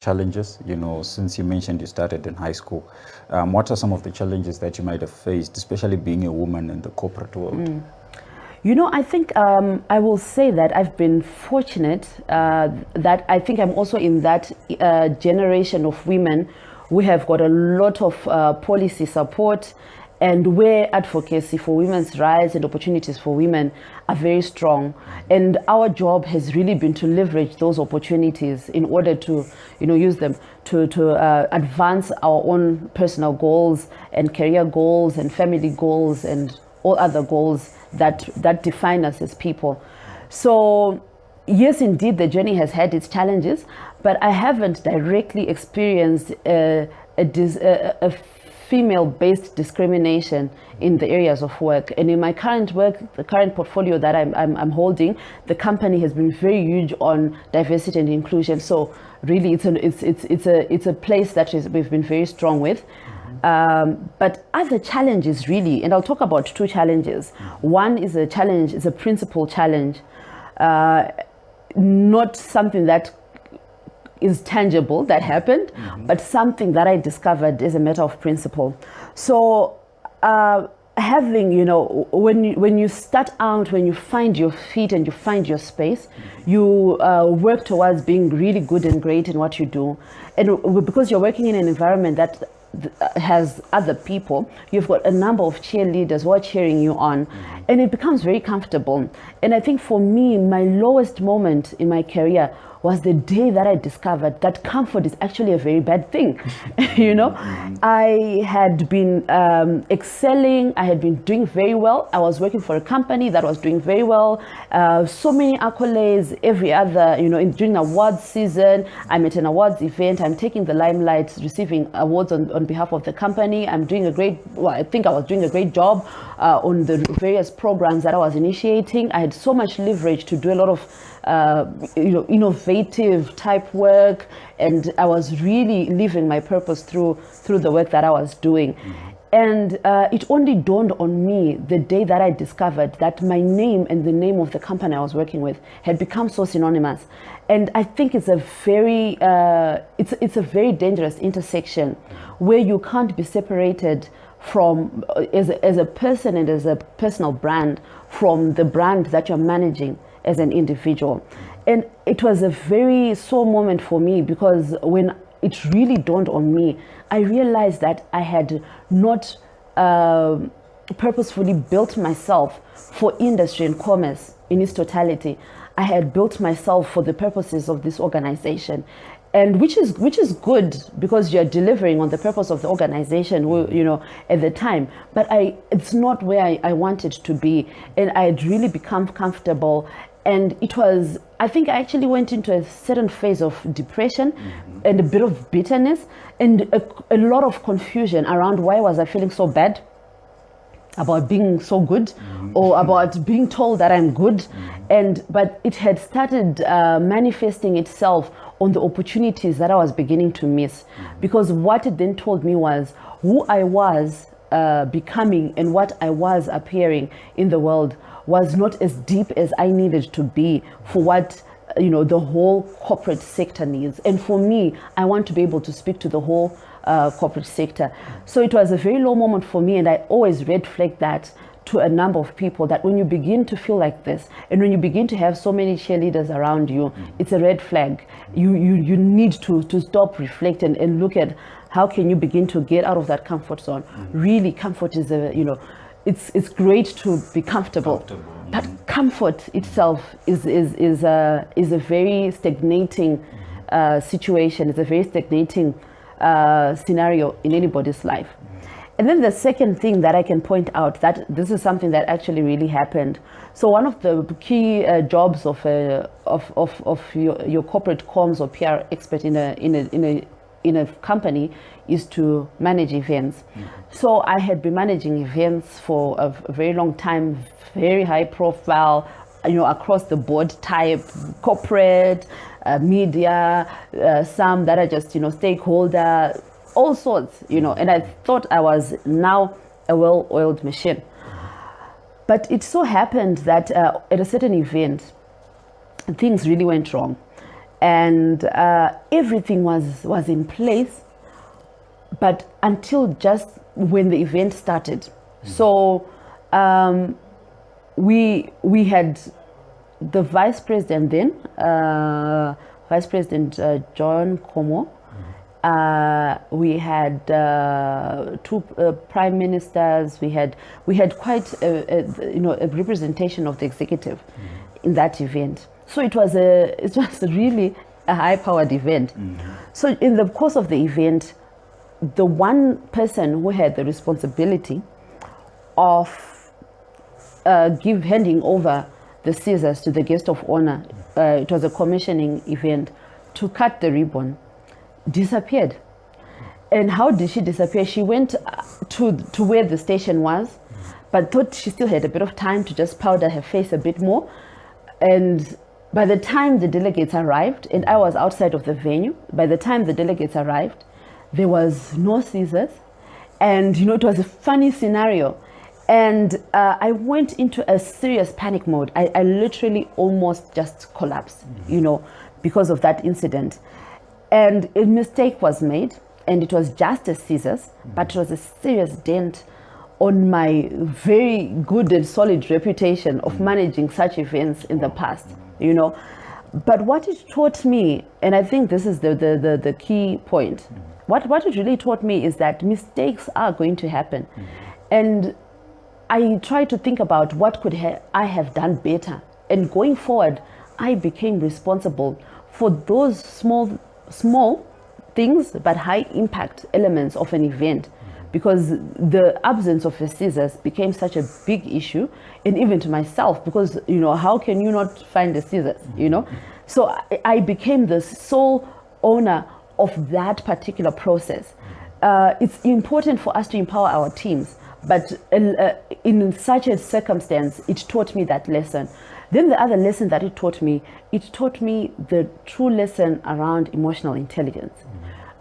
challenges? Since you mentioned you started in high school, what are some of the challenges that you might have faced, especially being a woman in the corporate world? I think I will say that I've been fortunate that I think I'm also in that generation of women. We have got a lot of policy support, and where advocacy for women's rights and opportunities for women are very strong. And our job has really been to leverage those opportunities in order to, use them to advance our own personal goals and career goals and family goals and all other goals that define us as people. So yes, indeed, the journey has had its challenges, but I haven't directly experienced a female-based discrimination in the areas of work. And in my current work, the current portfolio that I'm holding, the company has been very huge on diversity and inclusion. So really, it's a place that we've been very strong with. But other challenges really, and I'll talk about two challenges. One is a challenge, is a principal challenge, not something that is tangible that happened, but something that I discovered as a matter of principle. So having, when you start out, when you find your feet and you find your space, you work towards being really good and great in what you do. And because you're working in an environment that has other people, you've got a number of cheerleaders who are cheering you on, and it becomes very comfortable. And I think for me, my lowest moment in my career was the day that I discovered that comfort is actually a very bad thing. I had been excelling, I had been doing very well. I was working for a company that was doing very well, so many accolades every other, during awards season, I'm at an awards event, I'm taking the limelight, receiving awards on behalf of the company. I think I was doing a great job on the various programs that I was initiating. I had so much leverage to do a lot of innovative type work, and I was really living my purpose through the work that I was doing. And it only dawned on me the day that I discovered that my name and the name of the company I was working with had become so synonymous. And I think it's a very it's a very dangerous intersection where you can't be separated from as a person and as a personal brand from the brand that you're managing as an individual. And it was a very sore moment for me, because when it really dawned on me, I realized that I had not purposefully built myself for industry and commerce in its totality. I had built myself for the purposes of this organization, and which is good, because you're delivering on the purpose of the organization, at the time. But it's not where I wanted to be, and I had really become comfortable. And I think I actually went into a certain phase of depression and a bit of bitterness and a lot of confusion around why was I feeling so bad about being so good, or about being told that I'm good. But it had started manifesting itself on the opportunities that I was beginning to miss, because what it then told me was who I was becoming and what I was appearing in the world was not as deep as I needed to be for what the whole corporate sector needs. And for me, I want to be able to speak to the whole corporate sector. So it was a very low moment for me, and I always red flagged that to a number of people, that when you begin to feel like this, and when you begin to have so many cheerleaders around you, it's a red flag. You need to stop, reflect, and look at how can you begin to get out of that comfort zone. Really, comfort is it's great to be comfortable. But comfort itself is a very stagnating situation. It's a very stagnating scenario in anybody's life. And then the second thing that I can point out, that this is something that actually really happened. So one of the key jobs of your corporate comms or PR expert in a company is to manage events. So I had been managing events for a very long time, very high profile, across the board type, corporate, media, some that are just, stakeholder, all sorts, and I thought I was now a well-oiled machine. But it so happened that at a certain event, things really went wrong. and everything was in place, but until just when the event started. So we had the vice president then, Vice President John Como. We had two prime ministers. We had quite a representation of the executive in that event. So it was really a high-powered event. So in the course of the event, the one person who had the responsibility of handing over the scissors to the guest of honor, it was a commissioning event, to cut the ribbon, disappeared. And how did she disappear? She went to where the station was, but thought she still had a bit of time to just powder her face a bit more. And by the time the delegates arrived, and I was outside of the venue, by the time the delegates arrived, there was no scissors. And it was a funny scenario. And I went into a serious panic mode. I literally almost just collapsed, because of that incident. And a mistake was made, and it was just a scissors, but it was a serious dent on my very good and solid reputation of managing such events in the past, But what it taught me, and I think this is the key point, what it really taught me is that mistakes are going to happen. And I tried to think about what could I have done better. And going forward, I became responsible for those small things but high impact elements of an event, because the absence of the scissors became such a big issue, and even to myself, because how can you not find the scissors, So I became the sole owner of that particular process. It's important for us to empower our teams, but in such a circumstance, it taught me that lesson. Then the other lesson that it taught me the true lesson around emotional intelligence.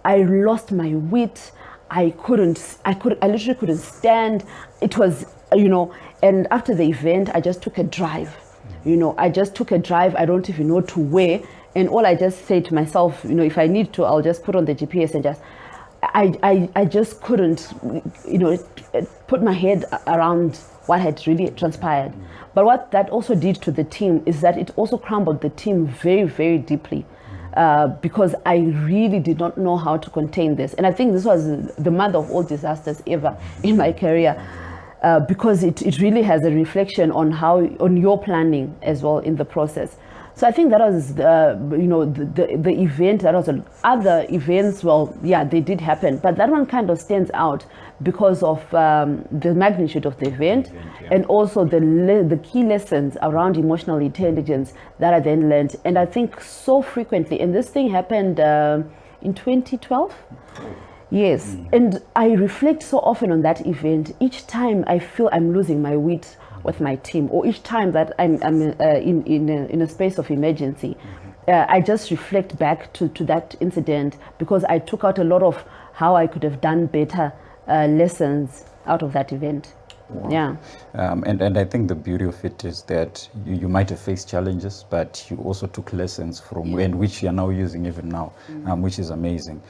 I lost my wit. I literally couldn't stand. It was, and after the event, I just took a drive. I just took a drive. I don't even know to where. And all I just said to myself, if I need to, I'll just put on the GPS and just, I just couldn't, put my head around what had really transpired. But what that also did to the team is that it also crumbled the team very, very deeply, because I really did not know how to contain this. And I think this was the mother of all disasters ever in my career, because it really has a reflection on your planning as well in the process. So I think that was, the event. That was other events. Well, yeah, they did happen, but that one kind of stands out because of the magnitude of the event, and also the key lessons around emotional intelligence that I then learned. And I think so frequently, and this thing happened in 2012. Yes, and I reflect so often on that event. Each time I feel I'm losing my wit with my team, or each time that I'm in a space of emergency, I just reflect back to that incident, because I took out a lot of how I could have done better lessons out of that event. Wow. Yeah. And I think the beauty of it is that you might have faced challenges, but you also took lessons from, and which you are now using even now, which is amazing.